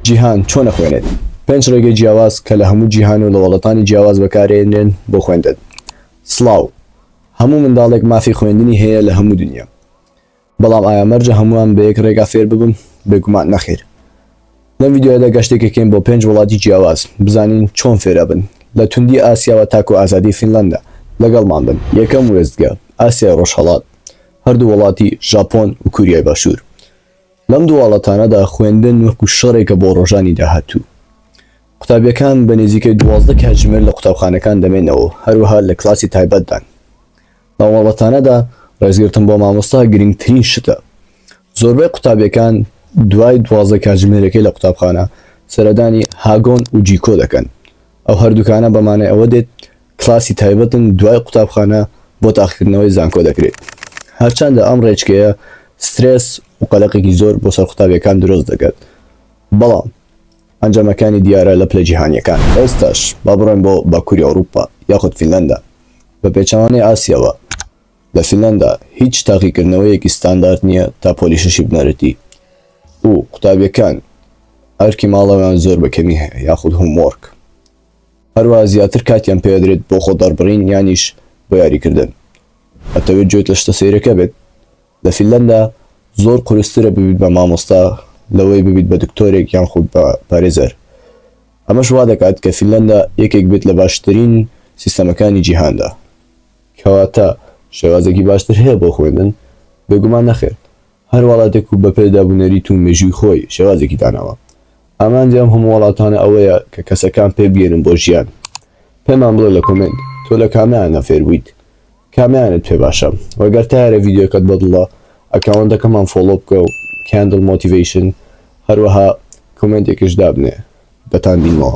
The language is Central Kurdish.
جیهان چۆن خوێنێت؟ 5 ڕێگەی جیاواز کە لە هەموو جیهان و لە وڵاتانی جیاواز بەکارهێنرێن بۆ خوێندن. سڵاو، هەموو منداڵێک مافی خوێندنی هەیە لە هەموو دنیا، بەڵام ئایا مەرجە هەمووان بە یەک ڕێگا فێر ببن؟ بێگومان نەخێر. لەم ڤیدیۆدا گەشتێکەکەین بۆ 5 وڵاتی جیاواز بزانین چۆن فێرە بن لە توندی ئاسیاوە تاکو ئازادی فینلەندە. لەگەڵمان بن. یەکەم وێستگە ئاسیای ڕۆژهەڵات، هەردوو وڵاتی ژاپۆن و کوریای باشوور. لەم دوو وڵاتانەدا خوێندن وەکو شەڕێکە بۆ ڕۆژانی داهاتوو. قوتابیەکان بە نزیکەی 12 کاتژمێر لە قوتابخانەکان دەمێنەوە، هەروەها لە کلاسی تایبەتدان. لە وڵاتانەدا ڕێزگرتن بۆ مامۆستا گرنگترین شتە. زۆربەی قوتابیەکان دوای 12 کاتژمێرەکەی لە قوتابخانە سەردانی هاگۆن و جیکۆ دەکەن. ئەو هەردووکانە بەمانای ئەوە دێت کلاسی تایبەتن دوای قوتابخانە بۆ تاقیکردنەوەی زانکۆ دەکرێت. هەرچەندە ئەم ڕێچکەیە سترێس و قەلەقێکی زۆر بۆ سەر قوتابیەکان دروست دەکات، بەڵام ئەنجامەکانی دیارە لە پلە جیهانیەکان. ئێستاش با بڕۆین بۆ باکووری ئەوروپا یاخود فینلەندا. بە پێچەوانەی ئاسیاوە لە فینلەندا هیچ تاقیکردنەوەیەکی ستاندارد نییە تا پۆلیشەشی بنەرەتی، و قوتابیەکان ئەرکی ماڵەوەیان زۆر بەکەمی هەیە یاخود هومۆرک. هەروەها زیاتر کاتیان پێدرێت بۆ خۆ دەربڕین یانیش بۆ یاریکردن. ئەتەوێت گوێت لە شتە سەیرەکە بێت. لە فینلەندا زۆر قورسترە ببیت بە مامۆستا لەوەی ببیت بە دکتۆرێک یان خود بە پارێزەر. ئەمەش وا دەکات کە فینلەندا یەکێک بێت لە باشترین سیستەمەکانی جیهاندا، کەواتە شێوازێکی باشتر هەیە بۆ خوێندن؟ بێگومان نەخێر. هەر وڵاتێک و بە پێدابوونەریت و مێژووی خۆی شێوازێکی داناوە. ئامانجیام هەموو وڵاتانە ئەوەیە کە کەسەکان پێ بگێنن بۆ ژیان. پێمان بڵێ لە کۆمنت تۆ لە کامیانە فێر بوویت، کامیانت پێ باشە. وەگەر تا هەرە ڤیدیۆکەت بەدڵە ئەکاونتەکەمان فۆلۆ بکە و کاندل مۆتیڤیشن، هەروەها کۆمنتێکیش دابنێ. دەتان بینەوە.